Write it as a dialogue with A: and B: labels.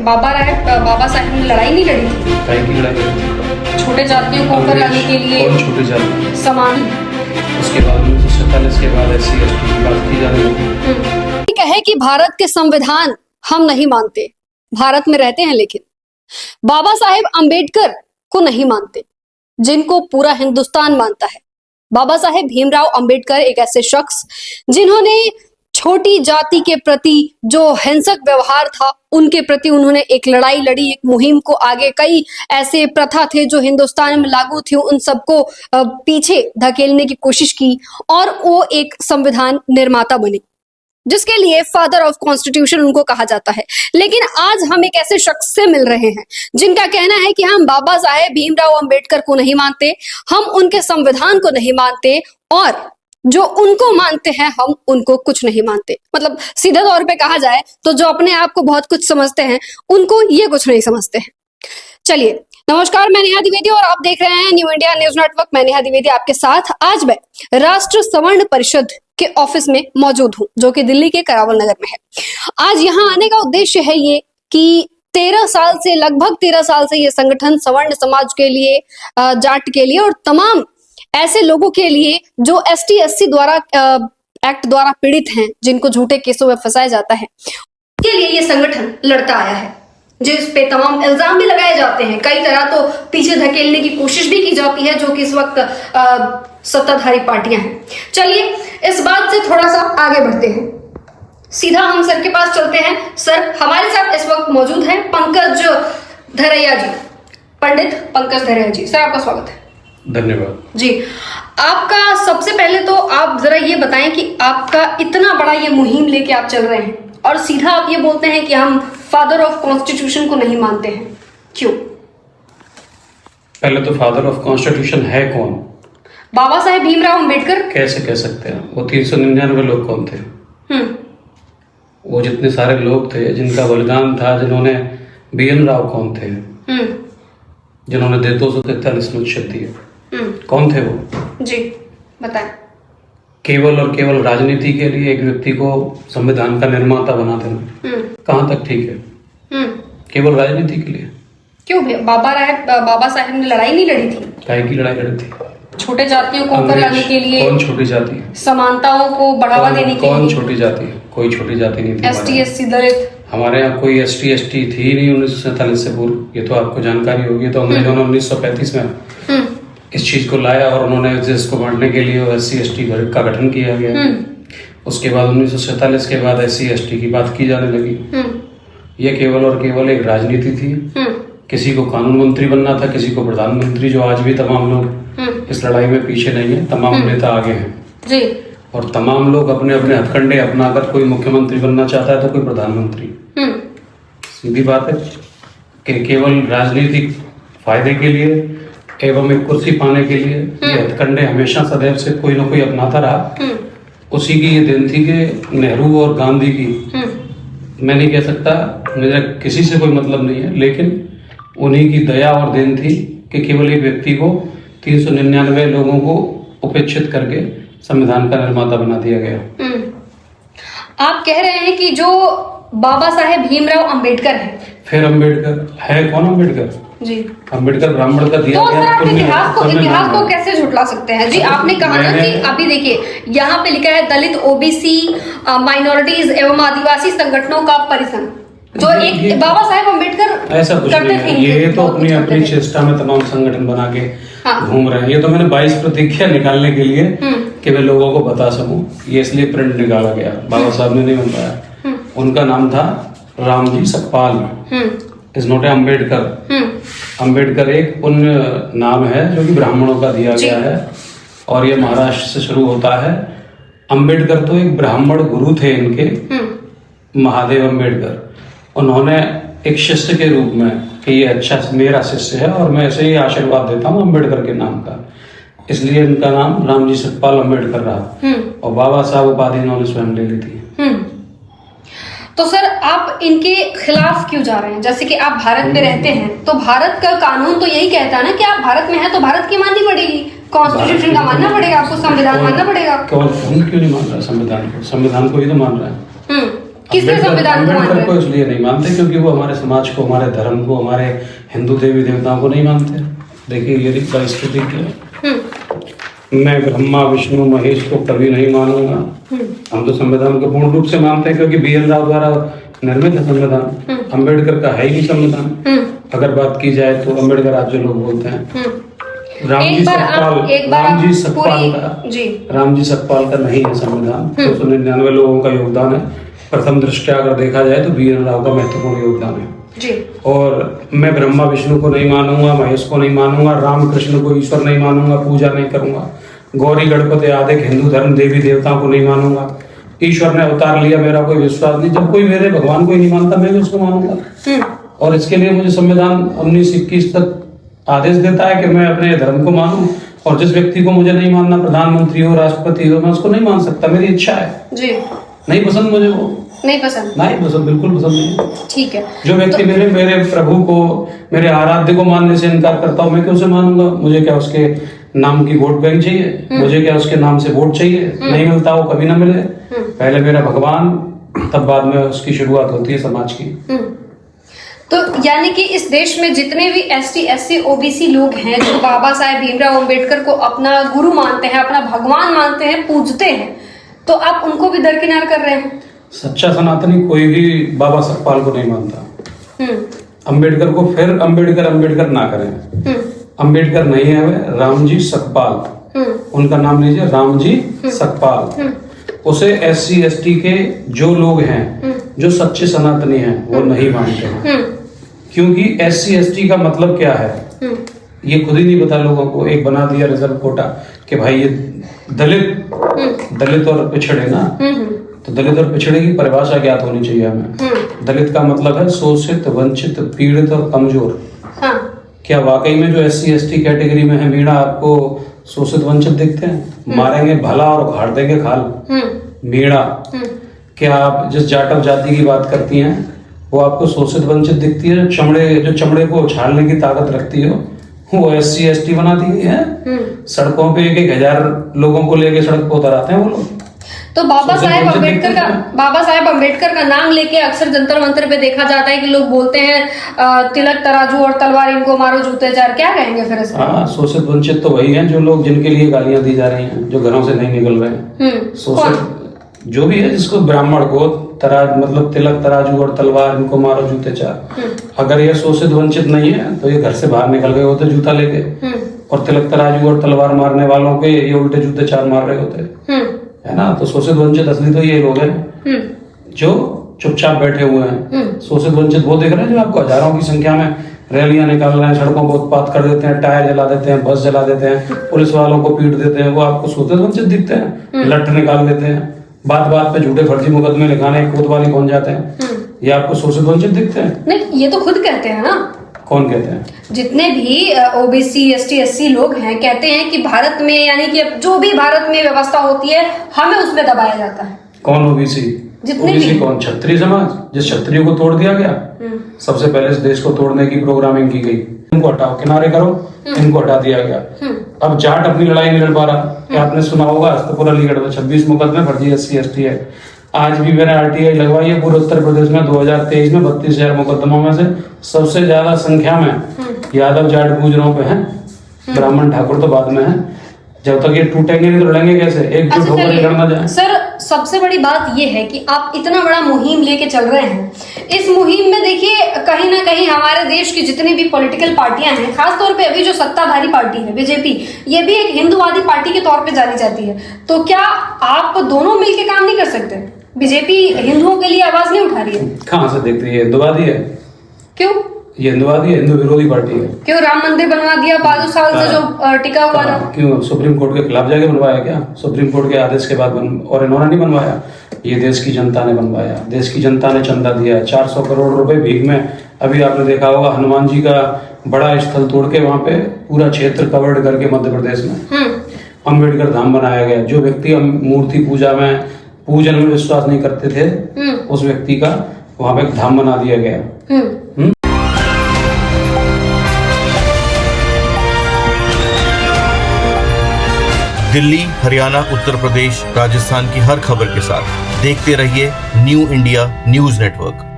A: बाबा साहेब ने लड़ाई नहीं लड़ी थी?
B: काय की लड़ाई लड़ी थी?
A: छोटे जातियों को ऊपर लाने के लिए।
B: कौन छोटे जाति?
A: समान।
B: उसके बाद 1947 के बाद SC/ST की बात की जा रही है।
A: कहे कि भारत के संविधान हम नहीं मानते, भारत में रहते हैं लेकिन बाबा साहेब अंबेडकर को नहीं मानते जिनको पूरा हिंदुस्तान मानता है। बाबा साहेब भीमराव अंबेडकर एक ऐसे शख्स जिन्होंने छोटी जाति के प्रति जो हिंसक व्यवहार था उनके प्रति उन्होंने एक लड़ाई लड़ी, एक मुहिम को आगे, कई ऐसे प्रथा थे जो हिंदुस्तान में लागू थी उन सबको पीछे धकेलने की कोशिश की और वो एक संविधान निर्माता बने जिसके लिए फादर ऑफ कॉन्स्टिट्यूशन उनको कहा जाता है। लेकिन आज हम एक ऐसे शख्स से मिल रहे हैं जिनका कहना है कि हम बाबा साहेब भीमराव अंबेडकर को नहीं मानते, हम उनके संविधान को नहीं मानते और जो उनको मानते हैं हम उनको कुछ नहीं मानते। मतलब सीधे तौर पे कहा जाए तो जो अपने आप को बहुत कुछ समझते हैं उनको ये कुछ नहीं समझते हैं। चलिए, नमस्कार, मैं नेहा द्विवेदी और आप देख रहे हैं न्यू इंडिया न्यूज नेटवर्क। मैं नेहा द्विवेदी आपके साथ। आज मैं राष्ट्र सवर्ण परिषद के ऑफिस में मौजूद हूं जो कि दिल्ली के करावल नगर में है। आज यहाँ आने का उद्देश्य है ये कि 13 साल से, लगभग 13 साल से ये संगठन सवर्ण समाज के लिए, जाट के लिए और तमाम ऐसे लोगों के लिए जो ST/SC द्वारा एक्ट द्वारा पीड़ित हैं, जिनको झूठे केसों में फंसाया जाता है, उसके लिए ये संगठन लड़ता आया है जिस पे तमाम इल्जाम भी लगाए जाते हैं। कई तरह तो पीछे धकेलने की कोशिश भी की जाती है जो कि इस वक्त सत्ताधारी पार्टियां हैं। चलिए इस बात से थोड़ा सा आगे बढ़ते हैं, सीधा हम सर के पास चलते हैं। सर, हमारे साथ इस वक्त मौजूद है पंकज धरैया जी, पंडित पंकज धरैया जी। सर, आपका स्वागत है।
B: धन्यवाद
A: जी। आपका सबसे पहले तो आप जरा ये बताएं कि आपका इतना बड़ा ये मुहिम लेके आप चल रहे हैं और सीधा आप ये बोलते हैं कि हम फादर ऑफ कॉन्स्टिट्यूशन को नहीं मानते हैं, क्यों?
B: पहले तो फादर ऑफ कॉन्स्टिट्यूशन है कौन?
A: बाबा साहेब भीमराव अंबेडकर।
B: कैसे कह सकते हैं? वो 399 लोग कौन थे? वो जितने सारे लोग थे जिनका बलिदान था, जिन्होंने BN राव कौन थे, जिन्होंने 243 अनुच्छेद दिए, कौन थे वो?
A: जी बताएं।
B: केवल और केवल राजनीति के लिए एक व्यक्ति को संविधान का निर्माता बना देना कहाँ तक ठीक है? केवल राजनीति के लिए
A: क्यों? बाबा साहेब ने लड़ाई नहीं लड़ी थी?
B: काय की लड़ाई लड़ी थी?
A: छोटे जातियों को ऊपर लाने के लिए।
B: कौन छोटी जाति?
A: समानताओं को बढ़ावा देने के लिए।
B: कौन छोटी जाति? कोई छोटी जाति नहीं थी।
A: ST/SC दलित।
B: हमारे यहाँ कोई ST/ST थी ही नहीं 1947 से पूर्व। ये तो आपको जानकारी होगी। तो अंग्रेजों ने 1935 में इस चीज को लाया और उन्होंने जिसको बांटने के लिए SC/ST का गठन किया गया। उसके बाद 1947 के बाद SC/ST की बात की जाने लगी। ये केवल और केवल एक राजनीति थी। किसी को कानून मंत्री बनना था, किसी को प्रधानमंत्री, जो आज भी तमाम लोग इस लड़ाई में पीछे नहीं है। तमाम नेता आगे हैं
A: जी। और
B: तमाम लोग अपने अपने हथकंडे अपना, अगर कोई मुख्यमंत्री बनना चाहता है तो कोई प्रधानमंत्री। सीधी बात है कि केवल राजनीतिक फायदे के लिए एवं एक कुर्सी पाने के लिए ये हथकंडे हमेशा सदैव से कोई ना कोई अपनाता रहा। उसी की ये देन थी कि नेहरू और गांधी की, मैं नहीं कह सकता, मेरा किसी से कोई मतलब नहीं है, लेकिन उन्हीं की दया और देन थी कि केवल एक व्यक्ति को 399 लोगों को उपेक्षित करके संविधान का निर्माता बना दिया गया।
A: आप कह रहे हैं कि जो बाबा साहेब भीमराव अंबेडकर है, फिर
B: अंबेडकर है कौन? अंबेडकर जी, अंबेडकर ब्राह्मण का दिया
A: गया। तो इतिहास को कैसे झुटला सकते हैं जी? आपने कहा ना कि अभी देखिए यहाँ पे लिखा है दलित, OBC, माइनॉरिटीज एवं आदिवासी संगठनों का परिसंघ, जो एक बाबा साहेब अंबेडकर
B: ऐसा कुछ नहीं है। ये तो अपनी चेष्टा में तमाम संगठन बना के घूम रहे हैं। ये तो मैंने 22 प्रतिज्ञा निकालने के लिए कि मैं लोगों को बता सकूं, ये इसलिए प्रिंट निकाला गया। बाबा साहब ने नहीं बनवाया। उनका नाम था Ramji Sakpal, is not a Ambedkar. Ambedkar एक पुण्य नाम है जो कि ब्राह्मणों का दिया गया है और ये महाराष्ट्र से शुरू होता है। अम्बेडकर तो एक ब्राह्मण गुरु थे इनके, महादेव अम्बेडकर। उन्होंने एक शिष्य के रूप में कि ये अच्छा मेरा शिष्य है और मैं ऐसे ही आशीर्वाद देता हूँ अम्बेडकर के नाम का, इसलिए इनका नाम रामजी सतपाल अम्बेडकर रहा और बाबा साहब उपाधि इन्होंने स्वयं ले ली थी।
A: तो सर, आप इनके खिलाफ क्यों जा रहे हैं? जैसे कि आप भारत में रहते हैं तो भारत का कानून तो यही कहता है ना कि आप भारत में हैं तो भारत की माननी पड़ेगी, कॉन्स्टिट्यूशन का मानना पड़ेगा, आपको संविधान मानना पड़ेगा।
B: कौन क्यों नहीं मान रहा संविधान को? संविधान को ही तो मान रहा है।
A: किसके संविधान को मान रहे
B: अम्बेडकर को
A: हैं?
B: इसलिए नहीं मानते क्योंकि वो हमारे समाज को, हमारे धर्म को, हमारे हिंदू देवी देवताओं को नहीं मानते। देखिए ये बाईस प्रतिज्ञा, मैं ब्रह्मा विष्णु महेश को कभी नहीं मानूंगा। हम तो संविधान को पूर्ण रूप से मानते हैं क्योंकि BL राव द्वारा निर्मित है संविधान। अम्बेडकर का है ही नहीं संविधान। अगर बात की जाए तो अम्बेडकर आप जो लोग बोलते हैं, रामजी सतपाल का नहीं है संविधान। 299 लोगों का योगदान है। प्रथम दृष्टया अगर देखा जाए तो BL राव का महत्वपूर्ण योगदान है
A: जी।
B: और मैं ब्रह्मा विष्णु को नहीं मानूंगा, महेश को नहीं मानूंगा, राम कृष्ण को ईश्वर नहीं मानूंगा, पूजा नहीं करूंगा, गौरी गणपति आदि हिंदू धर्म देवी देवताओं को नहीं मानूंगा। ईश्वर ने अवतार लिया, मेरा कोई विश्वास नहीं। जब कोई मेरे भगवान को ही नहीं मानता, मैं भी उसको मानूंगा। और इसके लिए मुझे संविधान 1921 तक आदेश देता है कि मैं अपने धर्म को मानूं, और जिस व्यक्ति को मुझे नहीं मानना, प्रधानमंत्री हो, राष्ट्रपति हो, मैं उसको नहीं मान सकता। मेरी इच्छा है
A: जी।
B: नहीं पसंद मुझे, वो
A: नहीं पसंद,
B: बिल्कुल पसंद नहीं।
A: ठीक है।
B: जो व्यक्ति मेरे प्रभु को, मेरे आराध्य को मानने से इनकार करता हूँ, मैं क्यों उसे मानूंगा? मुझे क्या उसके नाम की वोट बैंक चाहिए? मुझे क्या उसके नाम से वोट चाहिए? नहीं मिलता, वो कभी ना मिले। पहले मेरा भगवान, तब बाद में उसकी शुरुआत होती है समाज की।
A: तो यानी कि इस देश में जितने भी ST SC OBC लोग हैं जो बाबा साहेब भीमराव अंबेडकर को अपना गुरु मानते हैं, अपना भगवान मानते हैं, पूजते हैं, तो आप उनको भी दरकिनार कर रहे हैं।
B: सच्चा सनातनी कोई भी बाबा सतपाल को नहीं मानता। अंबेडकर को फिर अंबेडकर ना करें। अंबेडकर नहीं है वे, रामजी सतपाल, उनका नाम लीजिए, रामजी सतपाल। उसे SC ST के जो लोग हैं, जो सच्चे सनातनी हैं, वो नहीं मानते हैं। क्योंकि SC ST का मतलब क्या है ये खुद ही नहीं पता लोगों को। एक बना दिया रिजर्व कोटा कि भाई ये दलित और पिछड़े ना, तो दलित और पिछड़े की परिभाषा ज्ञात होनी चाहिए हमें। दलित का मतलब है शोषित, वंचित, पीड़ित और कमजोर। क्या वाकई में जो SC ST कैटेगरी में है मीणा आपको शोषित वंचित दिखते हैं? मारेंगे भला और उखाड़ देंगे खाल। मीणा, क्या आप जिस जाटव जाति की बात करती हैं वो आपको शोषित वंचित दिखती है? जो चमड़े को उछालने की ताकत रखती हो, वो SC ST बना दी गई है। सड़कों पे 1,000 लोगों को लेके सड़क पर उतर आते हैं वो लोग।
A: तो बाबा साहेब अम्बेडकर का नाम लेके अक्सर जंतर मंतर पे देखा जाता है कि लोग बोलते हैं तिलक तराजू और तलवार इनको मारो जूते जार। क्या कहेंगे फिर इसमें?
B: हाँ, शोषित वंचित तो वही हैं जो लोग, जिनके लिए गालियां दी जा रही हैं, जो घरों से नहीं निकल रहे हैं। शोषित जो भी है, जिसको ब्राह्मण को मतलब तिलक तराजू और तलवार इनको मारो जूते चार। अगर ये शोषित वंचित नहीं है तो ये घर से बाहर निकल गए होते जूता लेके, और तिलक तराजू और तलवार मारने वालों के ये उल्टे जूते चार मार रहे होते, है ना। तो शोषित वंचित असली तो ये लोग हैं जो चुपचाप बैठे हुए हैं। शोषित वंचित वो दिख रहे हैं जो आपको हजारों की संख्या में रैलियां निकाल रहे हैं, सड़कों को उत्पात कर देते हैं, टायर जला देते हैं, बस जला देते हैं, पुलिस वालों को पीट देते हैं। वो आपको शोषित वंचित दिखते हैं? लठ निकाल देते हैं, बात बात पे झूठे फर्जी मुकदमे लिखाने कोतवाली पहुंच जाते हैं, ये आपको शोषित वंचित दिखते हैं?
A: नहीं, ये तो खुद कहते हैं ना।
B: कौन कहते हैं?
A: जितने भी OBC ST SC लोग हैं कहते हैं कि भारत में, यानी कि जो भी भारत में व्यवस्था होती है हमें उसमें दबाया जाता है।
B: कौन OBC?
A: जितने
B: OBC
A: भी
B: कौन? क्षत्रिय समाज, जिस क्षत्रियो को तोड़ दिया गया। सबसे पहले इस देश को तोड़ने की प्रोग्रामिंग की गई। इनको हटाओ, किनारे करो, इनको हटा दिया गया। अब जाट अपनी लड़ाई नहीं लड़ पा रहा। आपने सुना होगा हस्तपुर अलीगढ़ में 26 मुकदमे फर्जी SC ST है। आज भी मैंने RTI लगवाई है। पूरे उत्तर प्रदेश में 2023 में 32,000 मुकदमों में से सबसे ज्यादा संख्या में यादव जाट गुजरों पे हैं। ब्राह्मण ठाकुर तो बाद में है। जब तक ये टूटेंगे नहीं तो लड़ेंगे कैसे? एकजुट होकर लड़ना जाए।
A: सर, सबसे बड़ी बात ये है कि आप इतना बड़ा मुहिम लेके चल रहे हैं। इस मुहिम में देखिए कहीं ना कहीं हमारे देश की जितनी भी पॉलिटिकल पार्टियां हैं, खासतौर पे अभी जो सत्ताधारी पार्टी है BJP, ये भी एक हिंदुवादी पार्टी के तौर पे जानी जाती है। तो क्या आप दोनों मिलके काम नहीं कर सकते? BJP हिंदुओं के लिए आवाज नहीं उठा रही है?
B: कहाँ से देखते हैं? ये हिंदुवादी है।
A: क्यों?
B: ये हिंदुवादी है, हिंदू विरोधी पार्टी है।
A: क्यों? राम मंदिर बनवा दिया 12 साल से जो टिका हुआ था।
B: क्यों? सुप्रीम कोर्ट के खिलाफ जाके बनवाया क्या? सुप्रीम कोर्ट के आदेश के बाद और इन्होंने नहीं बनवाया, ये देश की जनता ने बनवाया। देश की जनता ने चंदा दिया 400 करोड़ रुपए भीख में। अभी आपने देखा होगा हनुमान जी का बड़ा स्थल तोड़ के वहां पे पूरा क्षेत्र कवर्ड करके मध्य प्रदेश में अम्बेडकर धाम बनाया गया। जो व्यक्ति मूर्ति पूजन में विश्वास नहीं करते थे, उस व्यक्ति का वहां पे धाम बना दिया गया।
C: दिल्ली, हरियाणा, उत्तर प्रदेश, राजस्थान की हर खबर के साथ देखते रहिए न्यू इंडिया न्यूज नेटवर्क।